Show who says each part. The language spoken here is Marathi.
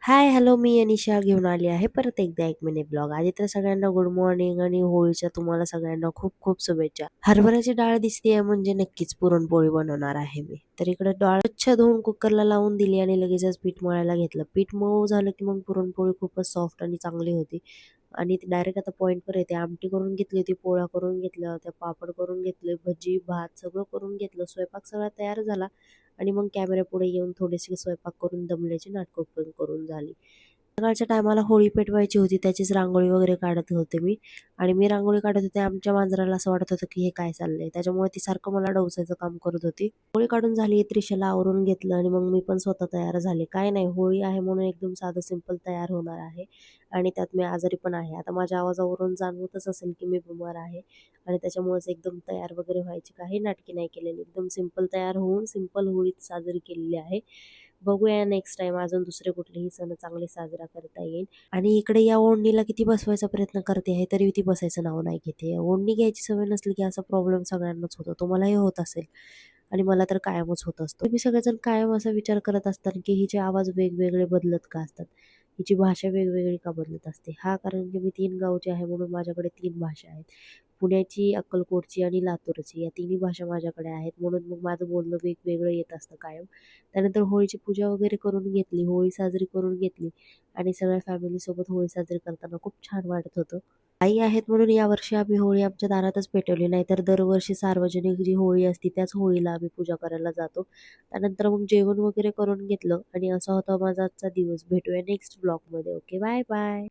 Speaker 1: हाय, हॅलो. मी अनिशा घेऊन आली आहे परत एकदा एक मिनी ब्लॉग. आधी तर सगळ्यांना गुड मॉर्निंग आणि होळीच्या तुम्हाला सगळ्यांना खूप खूप शुभेच्छा. हरभऱ्याची डाळ दिसतीये म्हणजे नक्कीच पुरणपोळी बनवणार आहे मी. तर इकडे डाळ स्वच्छ धुवून कुकरला लावून दिली आणि लगेचच पीठ मळायला घेतलं. पीठ मऊ झालं की मग पुरणपोळी खूपच सॉफ्ट आणि चांगली होती. आणि डायरेक्ट आता पॉईंटवर येते. आमटी करून घेतली होती, पोळ्या करून घेतल्या होत्या, पापड करून घेतले, भजी, भात सगळं करून घेतलं. स्वयंपाक सगळा तयार झाला आणि मग कॅमेऱ्यापुढे येऊन थोडेसे स्वयंपाक करून दमल्याची नाटकं पण करून झाली. सकाळच्या टायमाला होळी पेटवायची होती, त्याचीच रांगोळी वगैरे काढत होते मी. आणि मी रांगोळी काढत होते, आमच्या मांजराला असं वाटत होतं की हे काय चाललंय, त्याच्यामुळे ती सारखं मला डवसायचं काम करत होती. होळी काढून झाली, त्रिशाला आवरून घेतलं आणि मग मी पण स्वतः तयार झाले. काय नाही, होळी आहे म्हणून एकदम साधं सिंपल तयार होणार आहे. आणि त्यात मी आजारी पण आहे. आता माझ्या आवाजावरून जाणवतच असेल की मी बिमार आहे आणि त्याच्यामुळेच एकदम तयार वगैरे व्हायची काही नाटकी नाही केलेली. एकदम सिंपल तयार होऊन सिंपल होळी साजरी केलेली आहे. बघूया नेक्स्ट टाइम अजून दुसरे कुठलेही सण चांगले साजरा करता येईल. आणि इकडे या ओढणीला किती बसवायचा प्रयत्न करते आहे, तरी ती बसायचं नाव नाही घेते. ओढणी घ्यायची सवय नसली की असा प्रॉब्लेम सगळ्यांनाच होतो. तुम्हालाही होत असेल आणि मला तर कायमच होत असतो. तुम्ही सगळेजण कायम असा विचार करत असतात की हिचे आवाज वेगवेगळे बदलत का असतात, हिची भाषा वेगवेगळी का बदलत असते. हा, कारण की मी 3 गावची आहे म्हणून माझ्याकडे 3 भाषा आहेत. पुण्याची, अक्कलकोटची आणि लातूरची या तिन्ही भाषा माझ्याकडे आहेत, म्हणून मग माझं बोलणं वेगवेगळं येत असतं कायम. त्यानंतर होळीची पूजा वगैरे करून घेतली, होळी साजरी करून घेतली आणि सगळ्या फॅमिलीसोबत होळी साजरी करताना खूप छान वाटत होतं. आई आहेत म्हणून यावर्षी आम्ही होळी आमच्या दारातच पेटवली, नाहीतर दरवर्षी सार्वजनिक जी होळी असते त्याच होळीला आम्ही पूजा करायला जातो. त्यानंतर मग जेवण वगैरे करून घेतलं आणि असा होता माझा आजचा दिवस. भेटूया नेक्स्ट ब्लॉगमध्ये. Okay, bye bye.